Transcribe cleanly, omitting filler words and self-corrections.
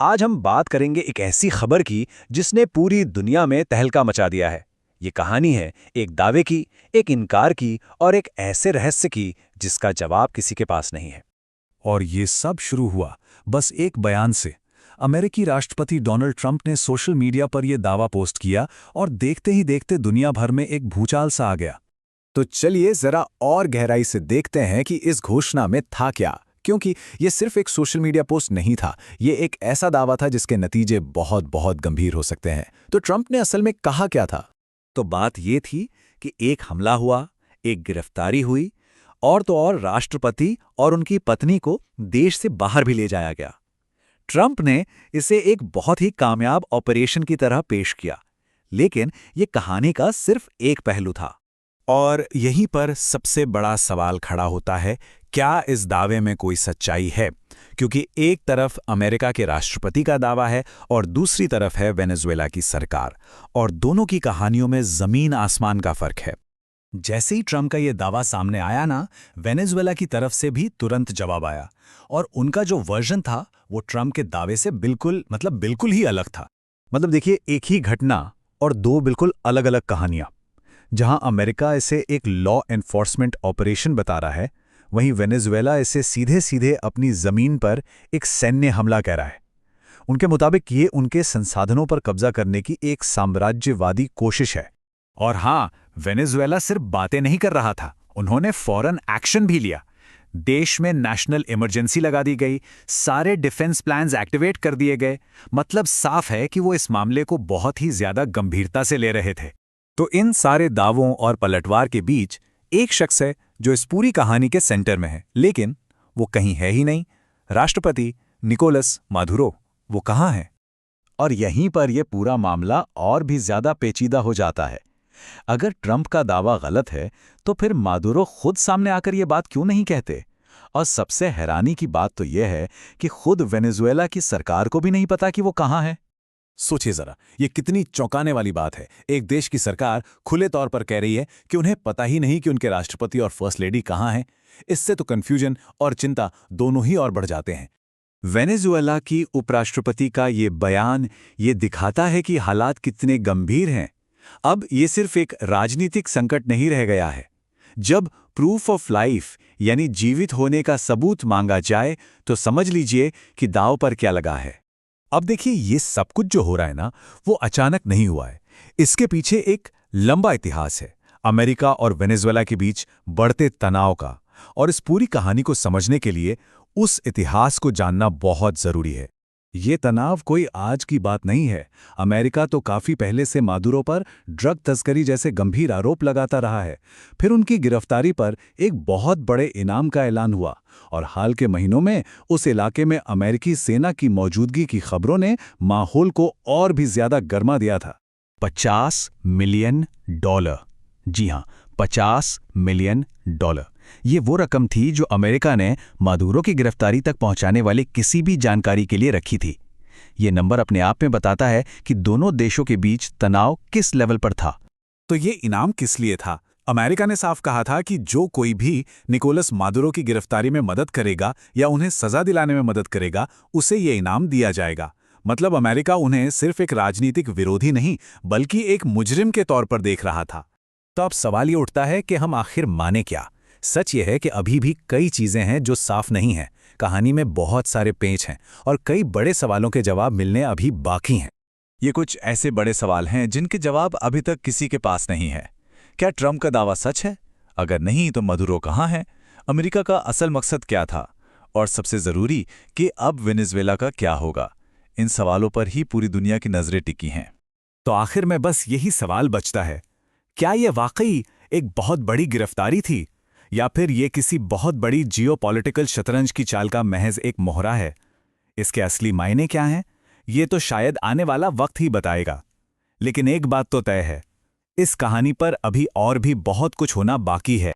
आज हम बात करेंगे एक ऐसी खबर की जिसने पूरी दुनिया में तहलका मचा दिया है। ये कहानी है एक दावे की, एक इनकार की और एक ऐसे रहस्य की जिसका जवाब किसी के पास नहीं है। और ये सब शुरू हुआ बस एक बयान से। अमेरिकी राष्ट्रपति डोनाल्ड ट्रंप ने सोशल मीडिया पर यह दावा पोस्ट किया और देखते ही देखते दुनिया भर में एक भूचाल सा आ गया। तो चलिए जरा और गहराई से देखते हैं कि इस घोषणा में था क्या, क्योंकि ये सिर्फ एक सोशल मीडिया पोस्ट नहीं था, ये एक ऐसा दावा था जिसके नतीजे बहुत बहुत गंभीर हो सकते हैं। तो ट्रंप ने असल में कहा क्या था? तो बात ये थी कि एक हमला हुआ, एक गिरफ्तारी हुई और तो और राष्ट्रपति और उनकी पत्नी को देश से बाहर भी ले जाया गया। ट्रंप ने इसे एक बहुत ही कामयाब ऑपरेशन की तरह पेश किया, लेकिन ये कहानी का सिर्फ एक पहलू था। और यहीं पर सबसे बड़ा सवाल खड़ा होता है, क्या इस दावे में कोई सच्चाई है? क्योंकि एक तरफ अमेरिका के राष्ट्रपति का दावा है और दूसरी तरफ है वेनेजुएला की सरकार, और दोनों की कहानियों में जमीन आसमान का फर्क है। जैसे ही ट्रंप का ये दावा सामने आया ना, वेनेजुएला की तरफ से भी तुरंत जवाब आया, और उनका जो वर्जन था वो ट्रंप के दावे से बिल्कुल ही अलग था। देखिए, एक ही घटना और दो बिल्कुल अलग अलग कहानियां। जहां अमेरिका इसे एक लॉ एनफोर्समेंट ऑपरेशन बता रहा है, वहीं वेनेजुएला इसे सीधे सीधे अपनी जमीन पर एक सैन्य हमला कह रहा है। उनके मुताबिक ये उनके संसाधनों पर कब्जा करने की एक साम्राज्यवादी कोशिश है। और हाँ, वेनेजुएला सिर्फ बातें नहीं कर रहा था, उन्होंने फौरन एक्शन भी लिया। देश में नेशनल इमरजेंसी लगा दी गई, सारे डिफेंस प्लान्स एक्टिवेट कर दिए गए। मतलब साफ है कि वो इस मामले को बहुत ही ज्यादा गंभीरता से ले रहे थे। तो इन सारे दावों और पलटवार के बीच एक शख्स है जो इस पूरी कहानी के सेंटर में है, लेकिन वो कहीं है ही नहीं। राष्ट्रपति निकोलस मादुरो, वो कहाँ है? और यहीं पर यह पूरा मामला और भी ज्यादा पेचीदा हो जाता है। अगर ट्रंप का दावा गलत है, तो फिर मादुरो खुद सामने आकर ये बात क्यों नहीं कहते? और सबसे हैरानी की बात तो यह है कि खुद वेनेजुएला की सरकार को भी नहीं पता कि वो कहाँ है। सोचिए जरा, ये कितनी चौंकाने वाली बात है। एक देश की सरकार खुले तौर पर कह रही है कि उन्हें पता ही नहीं कि उनके राष्ट्रपति और फर्स्ट लेडी कहाँ हैं। इससे तो कंफ्यूजन और चिंता दोनों ही और बढ़ जाते हैं। वेनेजुएला की उपराष्ट्रपति का ये बयान ये दिखाता है कि हालात कितने गंभीर हैं। अब ये सिर्फ एक राजनीतिक संकट नहीं रह गया है। जब प्रूफ ऑफ लाइफ यानी जीवित होने का सबूत मांगा जाए, तो समझ लीजिए कि दांव पर क्या लगा है। अब देखिए, ये सब कुछ जो हो रहा है ना, वो अचानक नहीं हुआ है। इसके पीछे एक लंबा इतिहास है, अमेरिका और वेनेजुएला के बीच बढ़ते तनाव का। और इस पूरी कहानी को समझने के लिए उस इतिहास को जानना बहुत जरूरी है। ये तनाव कोई आज की बात नहीं है। अमेरिका तो काफी पहले से मादुरो पर ड्रग तस्करी जैसे गंभीर आरोप लगाता रहा है। फिर उनकी गिरफ्तारी पर एक बहुत बड़े इनाम का ऐलान हुआ, और हाल के महीनों में उस इलाके में अमेरिकी सेना की मौजूदगी की खबरों ने माहौल को और भी ज्यादा गर्मा दिया था। $50 मिलियन। जी हां, $50 मिलियन। ये वो रकम थी जो अमेरिका ने मादुरो की गिरफ्तारी तक पहुंचाने वाली किसी भी जानकारी के लिए रखी थी। ये नंबर अपने आप में बताता है कि दोनों देशों के बीच तनाव किस लेवल पर था। तो ये इनाम किस लिए था? अमेरिका ने साफ कहा था कि जो कोई भी निकोलस मादुरो की गिरफ्तारी में मदद करेगा या उन्हें सजा दिलाने में मदद करेगा, उसे ये इनाम दिया जाएगा। मतलब अमेरिका उन्हें सिर्फ एक राजनीतिक विरोधी नहीं, बल्कि एक मुजरिम के तौर पर देख रहा था। तो अब सवाल ये उठता है कि हम आखिर माने क्या? सच ये है कि अभी भी कई चीजें हैं जो साफ नहीं हैं। कहानी में बहुत सारे पेंच हैं और कई बड़े सवालों के जवाब मिलने अभी बाकी हैं। ये कुछ ऐसे बड़े सवाल हैं जिनके जवाब अभी तक किसी के पास नहीं है। क्या ट्रंप का दावा सच है? अगर नहीं, तो मादुरो कहाँ है? अमेरिका का असल मकसद क्या था? और सबसे जरूरी कि अब वेनेजुएला का क्या होगा? इन सवालों पर ही पूरी दुनिया की नजरें टिकी हैं। तो आखिर में बस यही सवाल बचता है, क्या यह वाकई एक बहुत बड़ी गिरफ्तारी थी, या फिर यह किसी बहुत बड़ी जियोपॉलिटिकल शतरंज की चाल का महज एक मोहरा है? इसके असली मायने क्या हैं, ये तो शायद आने वाला वक्त ही बताएगा। लेकिन एक बात तो तय है, इस कहानी पर अभी और भी बहुत कुछ होना बाकी है।